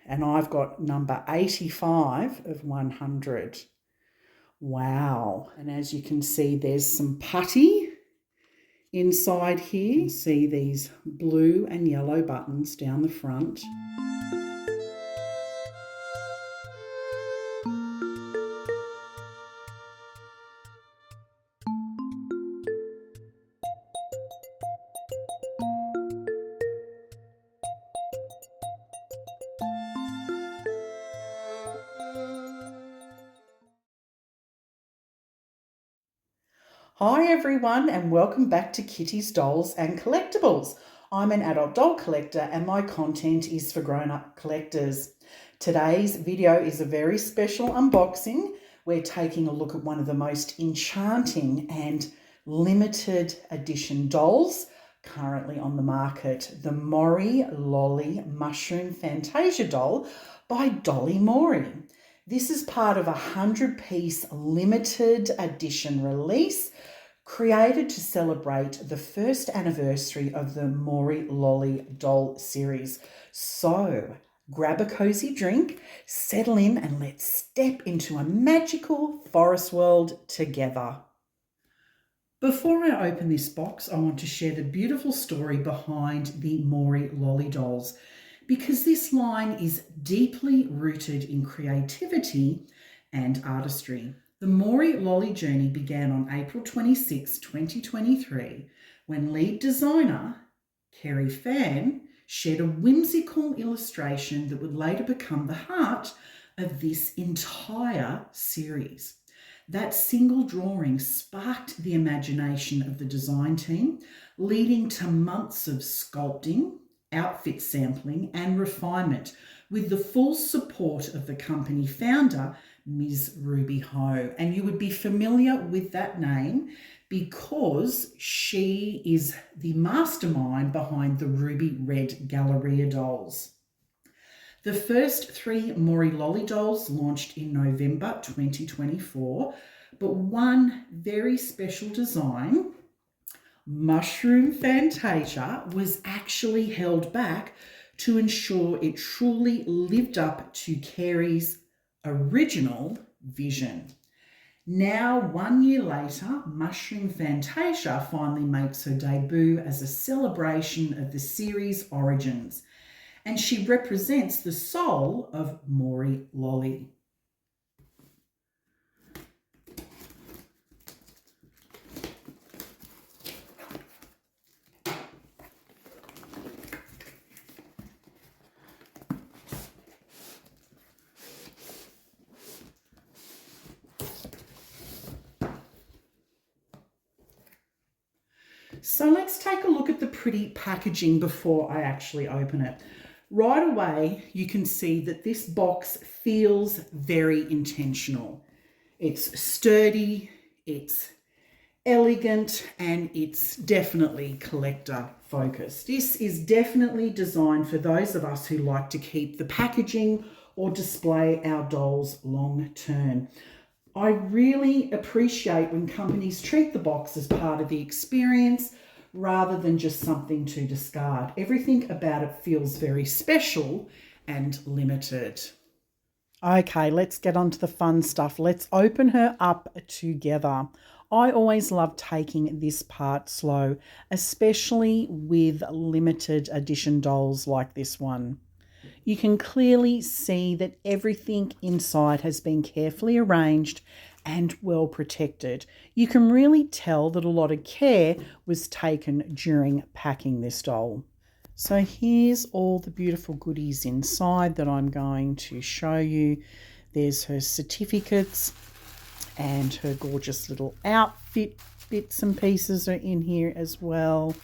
and I've got number 85 of 100. Wow. And as you can see, there's some putty inside here. You can see these blue and yellow buttons down the front. Hi everyone, and welcome back to Kitty's Dolls and Collectibles. I'm an adult doll collector and my content is for grown-up collectors. Today's video is a very special unboxing. We're taking a look at one of the most enchanting and limited edition dolls currently on the market, the Mori Lolli Mushroom Fantasia doll by Dolly Mori. This is part of a 100-piece limited edition release created to celebrate the first anniversary of the Mori Lolli doll series. So grab a cozy drink, settle in, and let's step into a magical forest world together. Before I open this box, I want to share the beautiful story behind the Mori Lolli dolls, because this line is deeply rooted in creativity and artistry. The Mori Lolli journey began on April 26, 2023, when lead designer Cary Fan shared a whimsical illustration that would later become the heart of this entire series. That single drawing sparked the imagination of the design team, leading to months of sculpting, outfit sampling and refinement, with the full support of the company founder, Ms. Ruby Ho. And you would be familiar with that name because she is the mastermind behind the Ruby Red Galleria dolls. The first 3 Mori Lolli dolls launched in November 2024, but one very special design, Mushroom Fantasia, was actually held back to ensure it truly lived up to Cary's original vision. Now, 1 year later, Mushroom Fantasia finally makes her debut as a celebration of the series' origins, and she represents the soul of Mori Lolli. So let's take a look at the pretty packaging before I actually open it. Right away, you can see that this box feels very intentional. It's sturdy, it's elegant, and it's definitely collector focused. This is definitely designed for those of us who like to keep the packaging or display our dolls long term. I really appreciate when companies treat the box as part of the experience rather than just something to discard. Everything about it feels very special and limited. Okay, let's get on to the fun stuff. Let's open her up together. I always love taking this part slow, especially with limited edition dolls like this one. You can clearly see that everything inside has been carefully arranged and well protected. You can really tell that a lot of care was taken during packing this doll. So here's all the beautiful goodies inside that I'm going to show you. There's her certificates and her gorgeous little outfit bits and pieces are in here as well.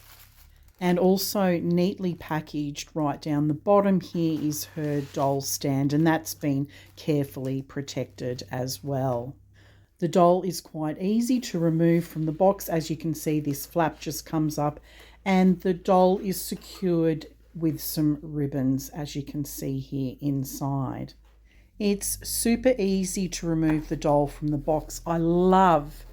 And also neatly packaged right down the bottom here is her doll stand, and that's been carefully protected as well. The doll is quite easy to remove from the box. As you can see, this flap just comes up and the doll is secured with some ribbons, as you can see here inside. It's super easy to remove the doll from the box. I love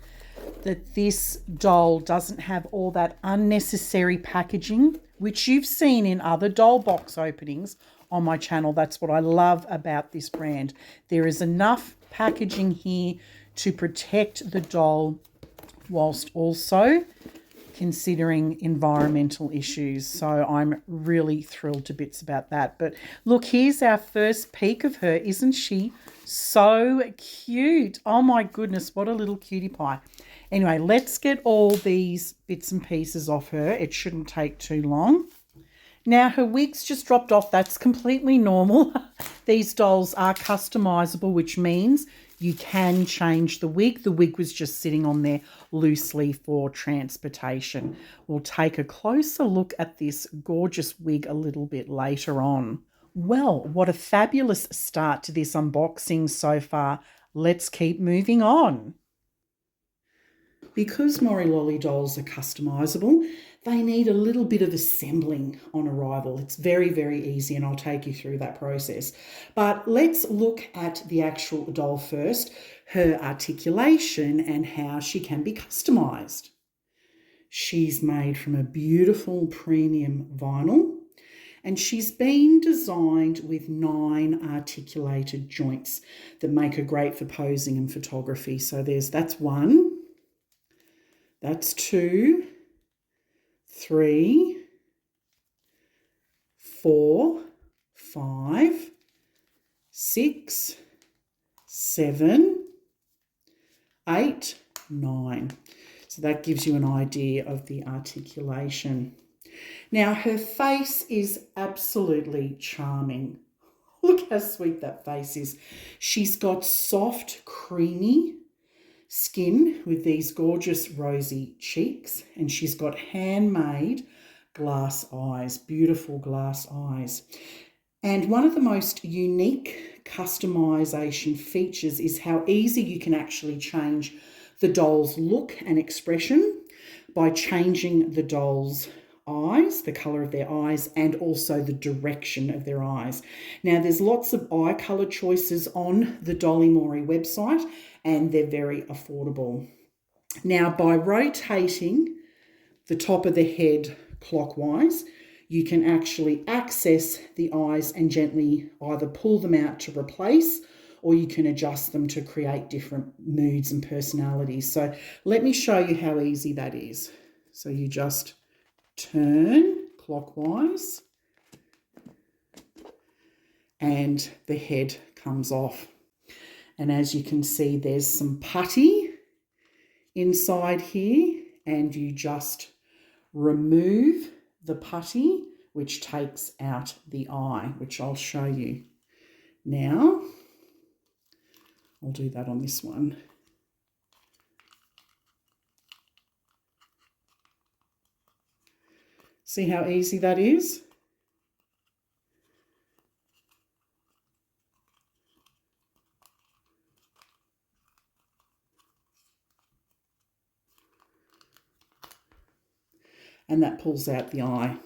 that this doll doesn't have all that unnecessary packaging, which you've seen in other doll box openings. on my channel. That's what I love about this brand. There is enough packaging here to protect the doll whilst also considering environmental issues. So I'm really thrilled to bits about that. But look, here's our first peek of her. Isn't she so cute? Oh my goodness, what a little cutie pie. Anyway, let's get all these bits and pieces off her. It shouldn't take too long. Now, her wig's just dropped off. That's completely normal. These dolls are customizable, which means you can change the wig. The wig was just sitting on there loosely for transportation. We'll take a closer look at this gorgeous wig a little bit later on. Well, what a fabulous start to this unboxing so far. Let's keep moving on. Because Mori Lolli dolls are customisable, they need a little bit of assembling on arrival. It's very, very easy, and I'll take you through that process. But let's look at the actual doll first, her articulation and how she can be customised. She's made from a beautiful premium vinyl, and she's been designed with 9 articulated joints that make her great for posing and photography. So that's 1. That's 2, 3, 4, 5, 6, 7, 8, 9. So that gives you an idea of the articulation. Now, her face is absolutely charming. Look how sweet that face is. She's got soft, creamy skin with these gorgeous rosy cheeks, and she's got handmade glass eyes, beautiful glass eyes. And one of the most unique customization features is how easy you can actually change the doll's look and expression by changing the doll's eyes, the colour of their eyes, and also the direction of their eyes. Now, there's lots of eye colour choices on the Dolly Mori website, and they're very affordable. Now, by rotating the top of the head clockwise, you can actually access the eyes and gently either pull them out to replace, or you can adjust them to create different moods and personalities. So let me show you how easy that is. So you just turn clockwise and the head comes off. And as you can see, there's some putty inside here, and you just remove the putty, which takes out the eye, which I'll show you now. I'll do that on this one. See how easy that is? And that pulls out the eye.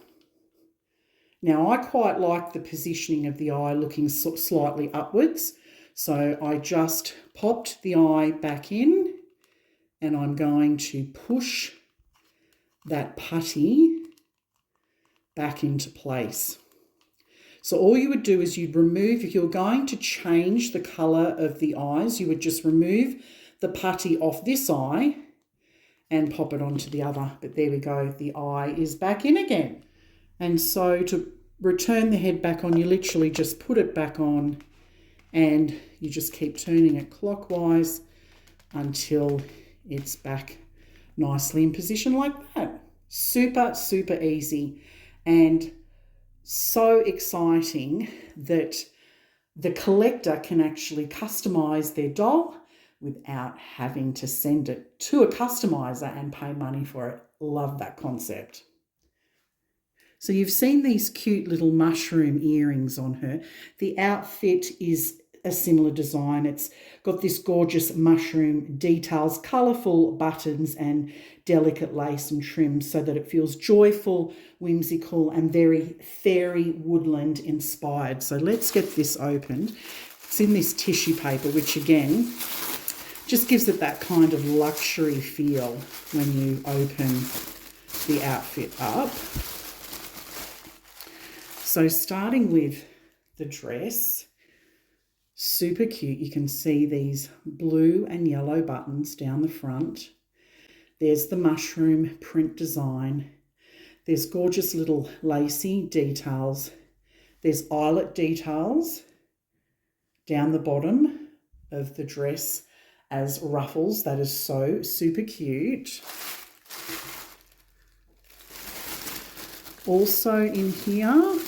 Now, I quite like the positioning of the eye looking slightly upwards. So I just popped the eye back in, and I'm going to push that putty back into place. So all you would do is you'd remove, if you're going to change the colour of the eyes, you would just remove the putty off this eye and pop it onto the other. But there we go, the eye is back in again. And so to return the head back on, you literally just put it back on and you just keep turning it clockwise until it's back nicely in position like that. Super, super easy and so exciting that the collector can actually customise their doll without having to send it to a customiser and pay money for it. Love that concept. So you've seen these cute little mushroom earrings on her. The outfit is a similar design. It's got this gorgeous mushroom details, colourful buttons and delicate lace and trim so that it feels joyful, whimsical and very fairy woodland inspired. So let's get this opened. It's in this tissue paper, which again just gives it that kind of luxury feel when you open the outfit up. So starting with the dress. Super cute. You can see these blue and yellow buttons down the front. There's the mushroom print design. There's gorgeous little lacy details. There's eyelet details down the bottom of the dress as ruffles. That is so super cute. Also in here,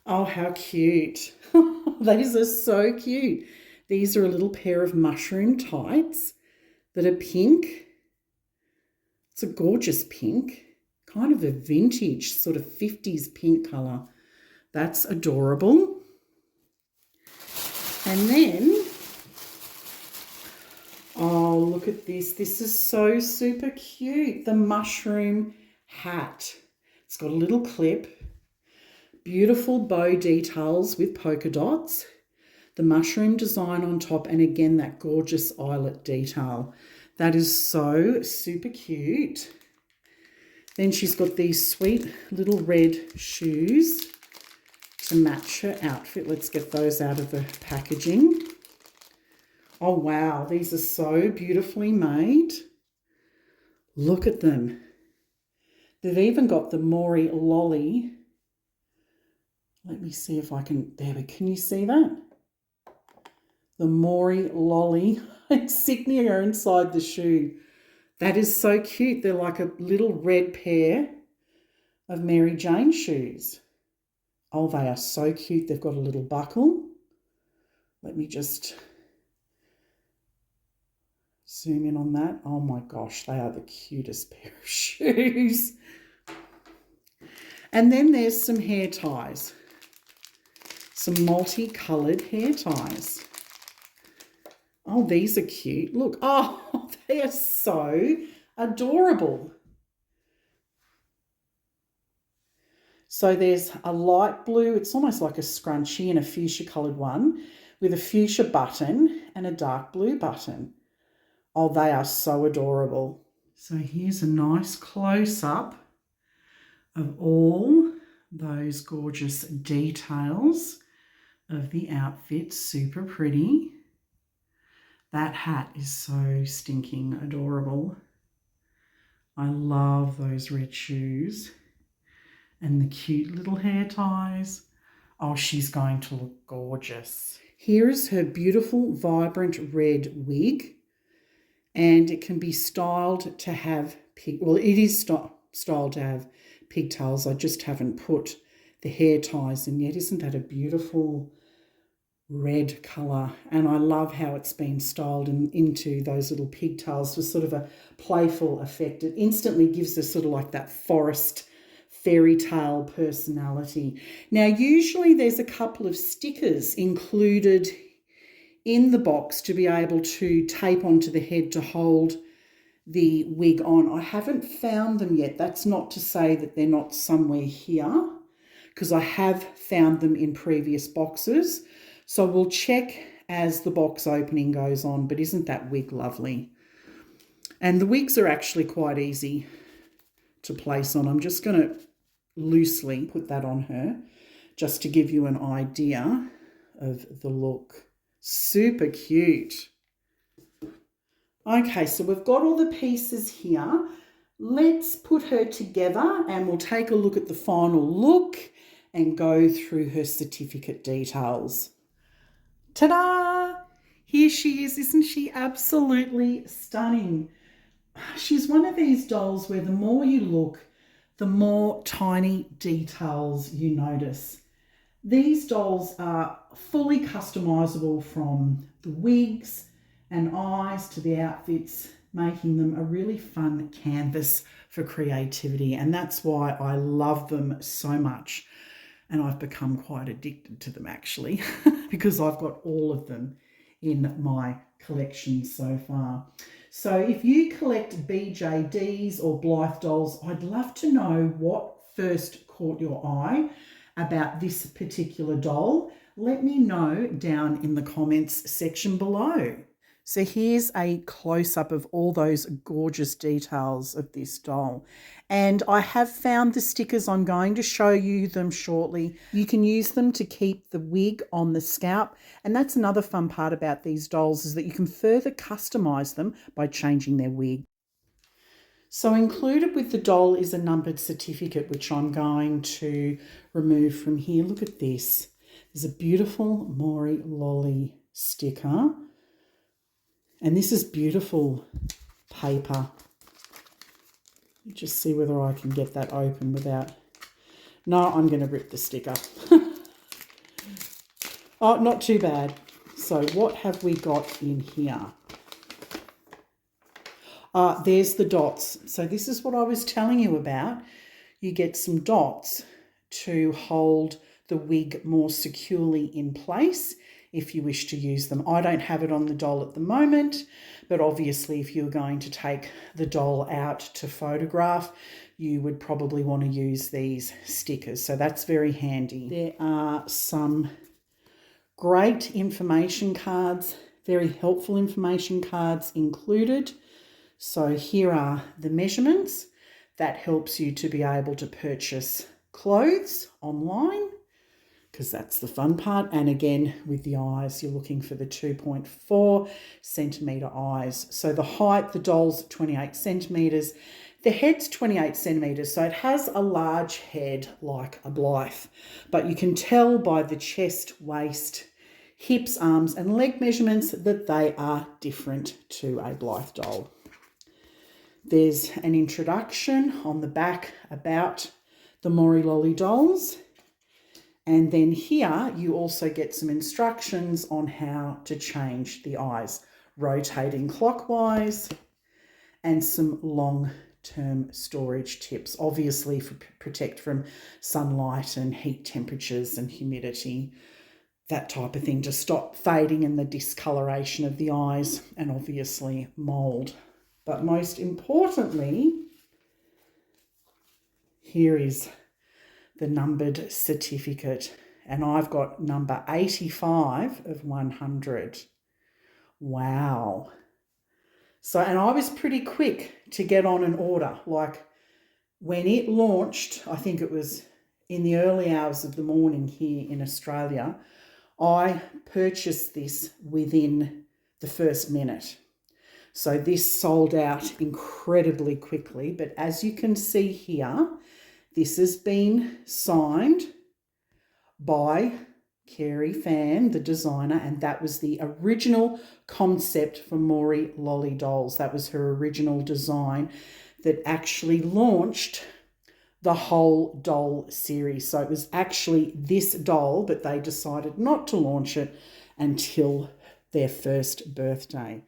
oh, how cute. These are so cute. These are a little pair of mushroom tights that are pink. It's a gorgeous pink, kind of a vintage sort of 50s pink colour. That's adorable. And then, oh, look at this. This is so super cute. The mushroom hat. It's got a little clip. Beautiful bow details with polka dots. The mushroom design on top, and again, that gorgeous eyelet detail. That is so super cute. Then she's got these sweet little red shoes to match her outfit. Let's get those out of the packaging. Oh, wow. These are so beautifully made. Look at them. They've even got the Mori Lolli. Let me see if I can, can you see that? The Mori Lolli insignia inside the shoe. That is so cute. They're like a little red pair of Mary Jane shoes. Oh, they are so cute. They've got a little buckle. Let me just zoom in on that. Oh my gosh, they are the cutest pair of shoes. And then there's some hair ties. Some multicoloured hair ties. Oh, these are cute. Look, oh, they are so adorable. So there's a light blue, it's almost like a scrunchie, and a fuchsia coloured one with a fuchsia button and a dark blue button. Oh, they are so adorable. So here's a nice close-up of all those gorgeous details of the outfit. Super pretty. That hat is so stinking adorable. I love those red shoes and the cute little hair ties. Oh, she's going to look gorgeous. Here is her beautiful, vibrant red wig, and it can be styled to have it is styled to have pigtails. I just haven't put the hair ties in yet. Isn't that a beautiful red colour? And I love how it's been styled into those little pigtails for sort of a playful effect. It instantly gives us sort of like that forest fairy tale personality. Now, usually there's a couple of stickers included in the box to be able to tape onto the head to hold the wig on. I haven't found them yet. That's not to say that they're not somewhere here, because I have found them in previous boxes. So we'll check as the box opening goes on, but isn't that wig lovely? And the wigs are actually quite easy to place on. I'm just going to loosely put that on her just to give you an idea of the look. Super cute. Okay, so we've got all the pieces here. Let's put her together and we'll take a look at the final look and go through her certificate details. Ta-da! Here she is. Isn't she absolutely stunning? She's one of these dolls where the more you look, the more tiny details you notice. These dolls are fully customizable, from the wigs and eyes to the outfits, making them a really fun canvas for creativity. And that's why I love them so much. And I've become quite addicted to them actually, because I've got all of them in my collection so far. So if you collect BJDs or Blythe dolls, I'd love to know what first caught your eye about this particular doll. Let me know down in the comments section below. So here's a close-up of all those gorgeous details of this doll. And I have found the stickers. I'm going to show you them shortly. You can use them to keep the wig on the scalp. And that's another fun part about these dolls, is that you can further customize them by changing their wig. So included with the doll is a numbered certificate, which I'm going to remove from here. Look at this. There's a beautiful Mori Lolli sticker. And this is beautiful paper. Just see whether I can get that open without... No, I'm going to rip the sticker. Oh, not too bad. So what have we got in here? There's the dots. So this is what I was telling you about. You get some dots to hold the wig more securely in place if you wish to use them. I don't have it on the doll at the moment, but obviously if you're going to take the doll out to photograph, you would probably want to use these stickers. So that's very handy. There are some great information cards, very helpful information cards included. So here are the measurements. That helps you to be able to purchase clothes online, because that's the fun part. And again, with the eyes, you're looking for the 2.4 centimetre eyes. So the height, the doll's 28 centimetres. The head's 28 centimetres, so it has a large head like a Blythe. But you can tell by the chest, waist, hips, arms and leg measurements that they are different to a Blythe doll. There's an introduction on the back about the Mori Lolli dolls. And then here you also get some instructions on how to change the eyes, rotating clockwise, and some long-term storage tips, obviously for protect from sunlight and heat temperatures and humidity, that type of thing, to stop fading and the discoloration of the eyes, and obviously mould. But most importantly, here is the numbered certificate, and I've got number 85 of 100. Wow. So, and I was pretty quick to get on an order. Like when it launched, I think it was in the early hours of the morning here in Australia, I purchased this within the first minute. So this sold out incredibly quickly, but as you can see here, this has been signed by Cary Fan, the designer, and that was the original concept for Mori Lolli dolls. That was her original design that actually launched the whole doll series. So it was actually this doll, but they decided not to launch it until their first birthday.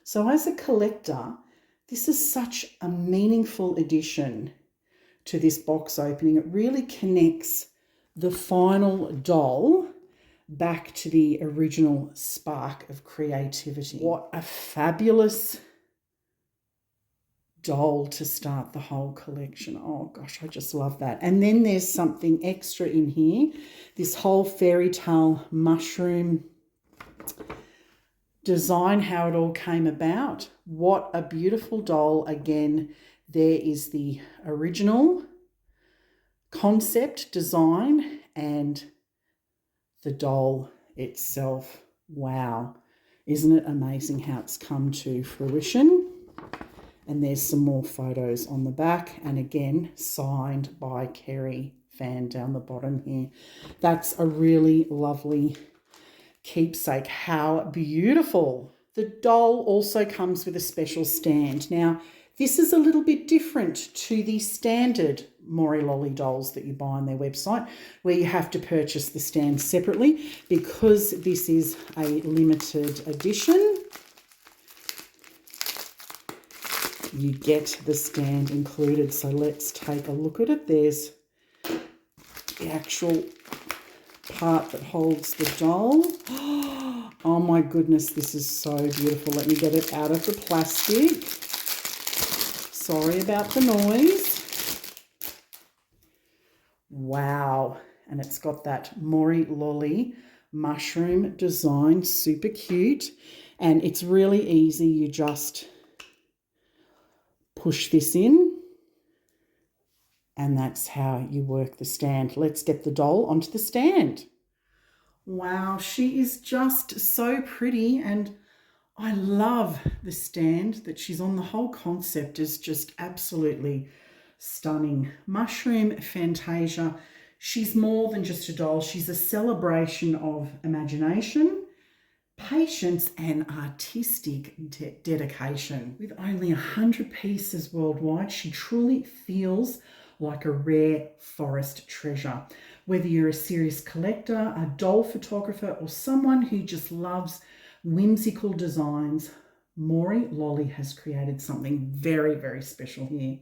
So as a collector, this is such a meaningful addition to this box opening. It really connects the final doll back to the original spark of creativity. What a fabulous doll to start the whole collection. Oh gosh, I just love that. And then there's something extra in here, this whole fairy tale mushroom design, how it all came about. What a beautiful doll. Again, there is the original concept design and the doll itself. Wow. Isn't it amazing how it's come to fruition? And there's some more photos on the back, and again, signed by Cary Fan down the bottom here. That's a really lovely keepsake. How beautiful. The doll also comes with a special stand. Now, this is a little bit different to the standard Mori Lolli dolls that you buy on their website, where you have to purchase the stand separately. Because this is a limited edition, you get the stand included. So let's take a look at it. There's the actual part that holds the doll. Oh my goodness, this is so beautiful. Let me get it out of the plastic. Sorry about the noise. Wow. And it's got that Mori Lolli mushroom design, super cute. And it's really easy. You just push this in, and that's how you work the stand. Let's get the doll onto the stand. Wow, she is just so pretty, and I love the stand that she's on. The whole concept is just absolutely stunning. Mushroom Fantasia. She's more than just a doll. She's a celebration of imagination, patience, and artistic dedication. With only 100 pieces worldwide, she truly feels like a rare forest treasure. Whether you're a serious collector, a doll photographer, or someone who just loves whimsical designs, Mori Lolli has created something very, very special here.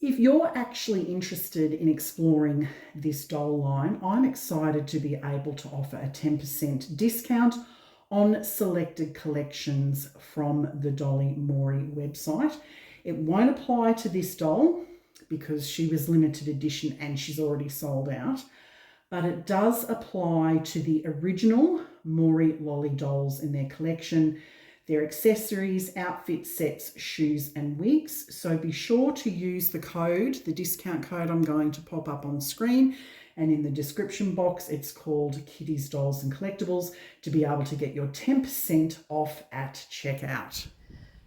If you're actually interested in exploring this doll line, I'm excited to be able to offer a 10% discount on selected collections from the Dolly Mori website. It won't apply to this doll because she was limited edition and she's already sold out, but it does apply to the original Mori Lolli dolls in their collection, their accessories, outfit sets, shoes and wigs. So be sure to use the code, the discount code I'm going to pop up on screen and in the description box. It's called Kitty's Dolls and Collectibles, to be able to get your 10% off at checkout.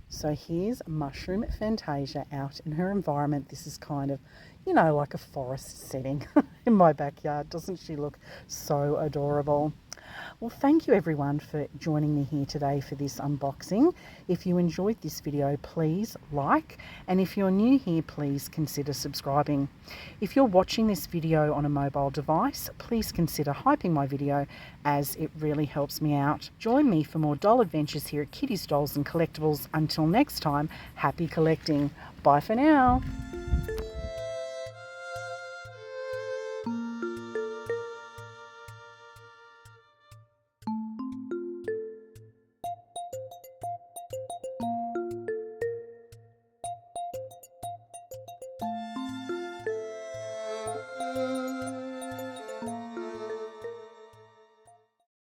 So here's Mushroom Fantasia out in her environment. This is kind of, you know, like a forest setting in my backyard. Doesn't she look so adorable? Well, thank you everyone for joining me here today for this unboxing. If you enjoyed this video, please like, and if you're new here, please consider subscribing. If you're watching this video on a mobile device, please consider hyping my video, as it really helps me out. Join me for more doll adventures here at Kitty's Dolls and Collectibles. Until next time, happy collecting. Bye for now.